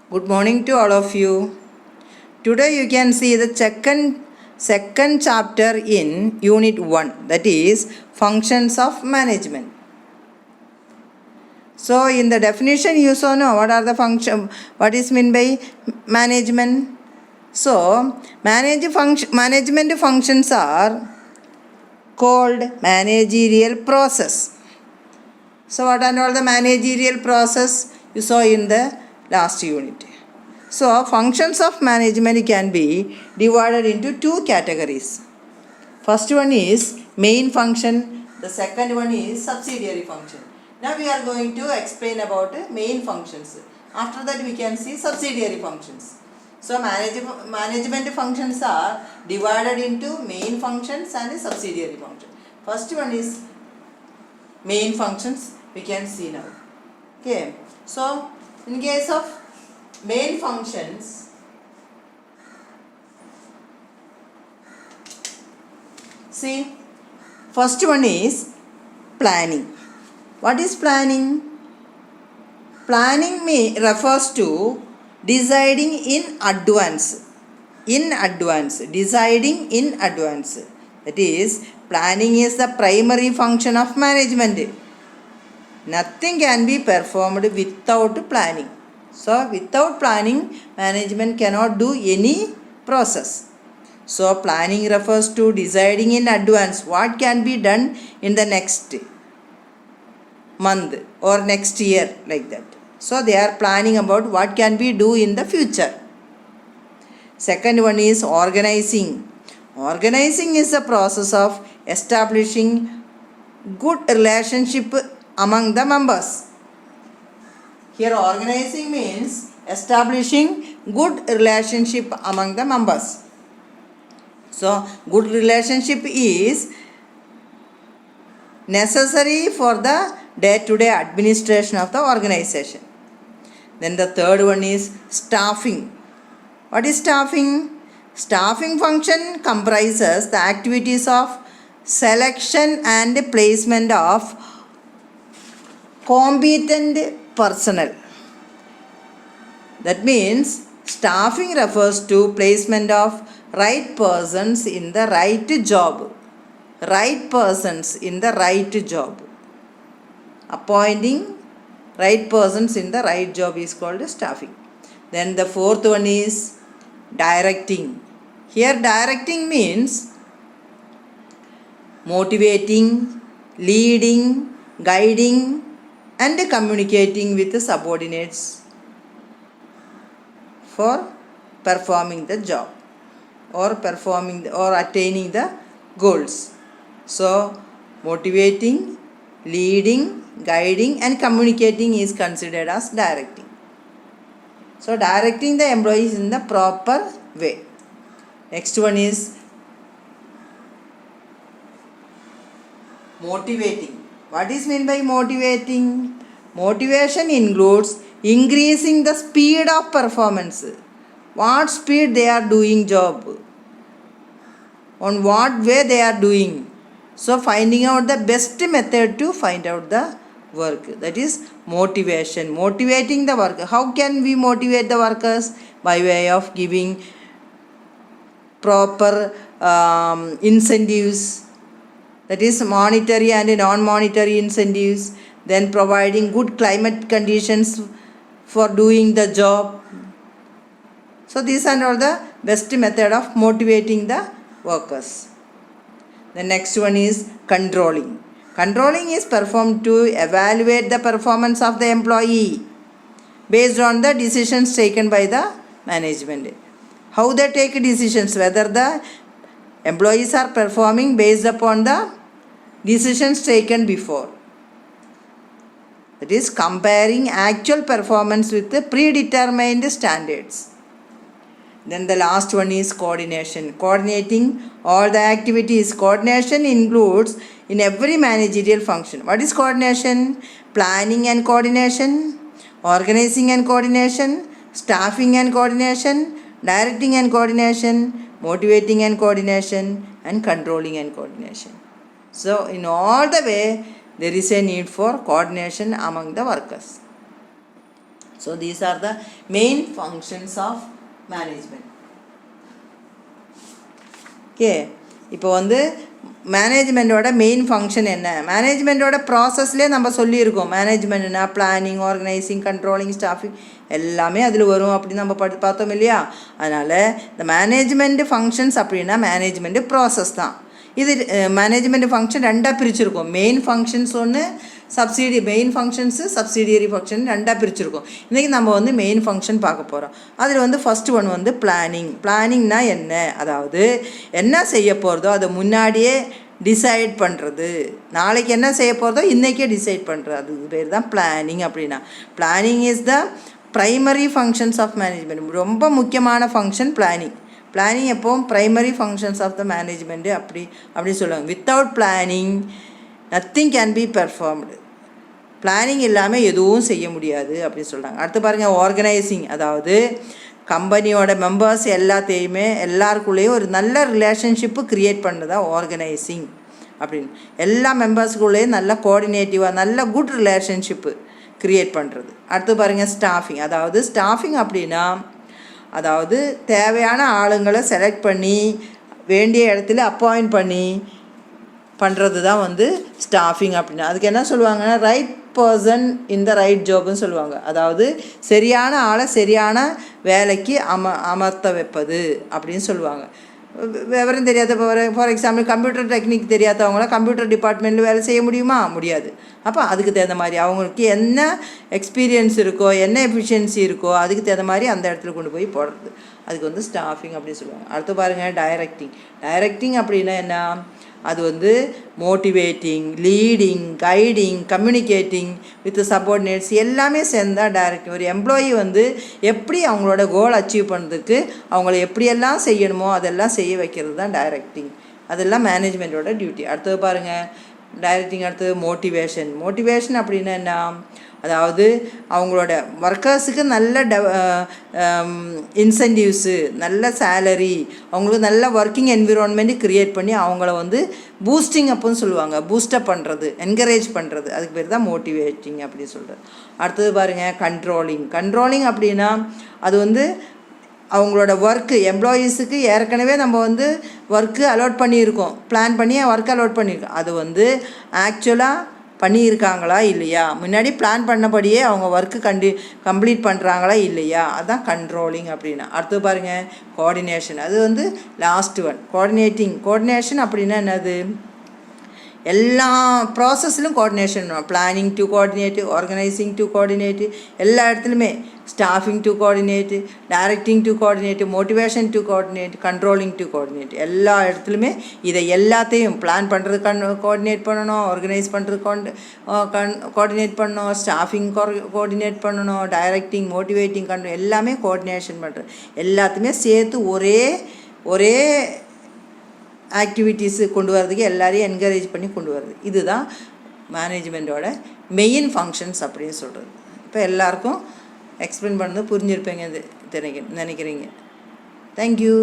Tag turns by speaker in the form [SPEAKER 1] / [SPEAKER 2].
[SPEAKER 1] Good morning to all of you. Today you can see the second chapter in Unit 1, that is Functions of Management. So in the definition you saw know what are the what is meant by management. So management functions are called managerial process. So what are all the managerial process you saw in the last unit. So functions of management can be divided into two categories. First one is main function, the second one is subsidiary function. Now we are going to explain about main functions. After that we can see subsidiary functions. So management functions are divided into main functions and subsidiary functions. First one is main functions, we can see now. Okay, so in case of main functions, see, first one is planning. What is planning? Planning refers to deciding in advance. Deciding in advance. That is, planning is the primary function of management. Nothing can be performed without planning. So, without planning, management cannot do any process. So, planning refers to deciding in advance what can be done in the next month or next year, like that. So, they are planning about what can we do in the future. Second one is organizing. Organizing is the process of establishing good relationship among the members. Here organizing means establishing good relationship among the members. So good relationship is necessary for the day-to-day administration of the organization. Then the third one is staffing. What is staffing? Staffing function comprises the activities of selection and placement of competent personnel. That means staffing refers to placement of right persons in the right job. Right persons in the right job. Appointing right persons in the right job is called staffing. Then the fourth one is directing. Here directing means motivating, leading, guiding and communicating with the subordinates for performing the job or attaining the goals. So motivating, leading, guiding and communicating is considered as directing. So directing the employees in the proper way. Next one is motivating. What is meant by motivating? Motivation includes increasing the speed of performance. What speed they are doing job? On what way they are doing? So finding out the best method to find out the work. That is motivation. Motivating the worker. How can we motivate the workers? By way of giving proper incentives. That is monetary and non-monetary incentives. Then providing good climate conditions for doing the job. So these are all the best method of motivating the workers. The next one is controlling. Controlling is performed to evaluate the performance of the employee based on the decisions taken by the management. How they take decisions, whether the employees are performing based upon the decisions taken before. That is comparing actual performance with the predetermined standards. Then the last one is coordination. Coordinating all the activities. Coordination includes in every managerial function. What is coordination? Planning and coordination, organizing and coordination, staffing and coordination, directing and coordination, motivating and coordination, and controlling and coordination. So in all the way there is a need for coordination among the workers. So these are the main functions of management. Okay, இப்போ வந்து மேனேஜ்மெண்ட்டோட main function என்ன, மேனேஜ்மெண்ட்டோட ப்ராசஸ்லேயே நம்ம சொல்லியிருக்கோம். மேனேஜ்மெண்ட்னா planning, organising, controlling, staffing எல்லாமே அதில் வரும் அப்படின்னு நம்ம பார்த்தோம் இல்லையா. அதனால் இந்த மேனேஜ்மெண்ட் ஃபங்க்ஷன்ஸ் அப்படின்னா மேனேஜ்மெண்ட்டு ப்ராசஸ் தான். இது மேனேஜ்மெண்ட் ஃபங்க்ஷன் ரெண்டாக பிரிச்சுருக்கோம். மெயின் ஃபங்க்ஷன்ஸ் ஒன்று, மெயின் ஃபங்க்ஷன்ஸு சப்சிடியரி ஃபங்க்ஷன் ரெண்டாக பிரிச்சுருக்கோம். இன்றைக்கி நம்ம வந்து மெயின் ஃபங்க்ஷன் பார்க்க போகிறோம். அதில் வந்து ஃபஸ்ட்டு ஒன் வந்து பிளானிங். பிளானிங்னா என்ன, அதாவது என்ன செய்ய போகிறதோ அதை முன்னாடியே டிசைட் பண்ணுறது. நாளைக்கு என்ன செய்ய போகிறதோ இன்றைக்கே டிசைட் பண்ணுறது, அதுக்கு பேர் தான் பிளானிங் அப்படின்னா. Planning is the primary functions of management. ரொம்ப முக்கியமான ஃபங்க்ஷன் பிளானிங். பிளானிங் எப்போவும் primary functions of the management அப்படின்னு சொல்லுவாங்க. Without planning nothing can be performed. Planning இல்லாமல் எதுவும் செய்ய முடியாது அப்படின்னு சொல்கிறாங்க. அடுத்து பாருங்கள், ஆர்கனைசிங். அதாவது கம்பெனியோட மெம்பர்ஸ் எல்லாருக்குள்ளேயும் ஒரு நல்ல ரிலேஷன்ஷிப்பு க்ரியேட் பண்ணுறதா ஆர்கனைசிங் அப்படின்னு. எல்லா மெம்பர்ஸுக்குள்ளேயும் நல்ல கோஆர்டினேட்டிவாக நல்ல குட் ரிலேஷன்ஷிப்பு க்ரியேட் பண்ணுறது. அடுத்து பாருங்கள், ஸ்டாஃபிங். அதாவது ஸ்டாஃபிங் அப்படின்னா அதாவது தேவையான ஆளுங்களை செலக்ட் பண்ணி வேண்டிய இடத்துல அப்பாயிண்ட் பண்ணி பண்ணுறது தான் வந்து ஸ்டாஃபிங் அப்படின்னா. அதுக்கு என்ன சொல்லுவாங்கன்னா right person in the right ஜாப்னு சொல்லுவாங்க. அதாவது சரியான ஆளை சரியான வேலைக்கு அமர்த்த வைப்பது அப்படின்னு சொல்லுவாங்க. விவரம் தெரியாத, ஃபார் எக்ஸாம்பிள் கம்ப்யூட்டர் டெக்னிக் தெரியாதவங்கள கம்ப்யூட்டர் டிபார்ட்மெண்ட்டில் வேலை செய்ய முடியுமா? அப்போ அதுக்கு தகுந்த மாதிரி அவங்களுக்கு என்ன எக்ஸ்பீரியன்ஸ் இருக்கோ, என்ன எஃபிஷியன்சி இருக்கோ அதுக்கு தகுந்த மாதிரி அந்த இடத்துல கொண்டு போய் போடுறது, அதுக்கு வந்து ஸ்டாஃபிங் அப்படின்னு சொல்லுவாங்க. அடுத்து பாருங்கள், டைரக்டிங் அப்படின்னா என்ன, அது வந்து motivating, leading, guiding, communicating with subordinates எல்லாமே சேர்ந்தால் டைரக்டிங். ஒரு எம்ப்ளாயி வந்து எப்படி அவங்களோட கோல் அச்சீவ் பண்ணுறதுக்கு அவங்கள எப்படியெல்லாம் செய்யணுமோ அதெல்லாம் செய்ய வைக்கிறது தான் டைரக்டிங். அதெல்லாம் மேனேஜ்மெண்ட்டோட டியூட்டி. அடுத்தது பாருங்கள், டைரக்டிங். அடுத்தது மோட்டிவேஷன் அப்படின்னா என்ன, அதாவது அவங்களோட ஒர்க்கர்ஸுக்கு நல்ல இன்சென்டிவ்ஸு, நல்ல சேலரி, அவங்களுக்கு நல்ல ஒர்க்கிங் என்விரான்மெண்ட்டு க்ரியேட் பண்ணி அவங்கள வந்து பூஸ்டிங் அப்புன்னு சொல்லுவாங்க. பூஸ்டப் பண்ணுறது, என்கரேஜ் பண்ணுறது, அதுக்கு பேர் தான் மோட்டிவேட்டிங் அப்படின்னு சொல்கிறது. அடுத்தது பாருங்கள், கண்ட்ரோலிங் அப்படின்னா அது வந்து அவங்களோட ஒர்க்கு எம்ப்ளாயீஸுக்கு ஏற்கனவே நம்ம வந்து ஒர்க்கு அலாட் பண்ணியிருக்கோம், பிளான் பண்ணி ஒர்க் அலாட் பண்ணியிருக்கோம். அது வந்து ஆக்சுவலாக பண்ணியிருக்காங்களா இல்லையா, முன்னாடி பிளான் பண்ணபடியே அவங்க ஒர்க்கு கம்ப்ளீட் பண்ணுறாங்களா இல்லையா, அதுதான் கண்ட்ரோலிங் அப்படின்னா. அடுத்து பாருங்கள், கோஆர்டினேஷன். அது வந்து லாஸ்ட் ஒன். கோஆர்டினேஷன் அப்படின்னா என்னது, எல்லா ப்ராசஸ்லையும் coordination. Planning to coordinate, organising to coordinate, எல்லா இடத்துலையுமே staffing to coordinate, directing to coordinate, motivation to coordinate, controlling to coordinate, எல்லா இடத்துலையுமே இதை எல்லாத்தையும் பிளான் பண்ணுறது கோஆர்டினேட் பண்ணணும், ஆர்கனைஸ் பண்ணுறது கோஆர்டினேட் பண்ணணும், ஸ்டாஃபிங் கோஆர்டினேட் பண்ணணும், டைரக்டிங், மோட்டிவேட்டிங், எல்லாமே கோஆர்டினேஷன் பண்ணுறது. எல்லாத்தையுமே சேர்த்து ஒரே ஆக்டிவிட்டீஸு கொண்டு வரதுக்கு எல்லாரையும் என்கரேஜ் பண்ணி கொண்டு வருது. இதுதான் மேனேஜ்மெண்ட்டோட மெயின் ஃபங்க்ஷன்ஸ் அப்படின்னு சொல்கிறது. இப்போ எல்லாருக்கும் எக்ஸ்பிளைன் பண்ணது புரிஞ்சிருப்பேங்க நினைக்கிறீங்க. தேங்க்யூ.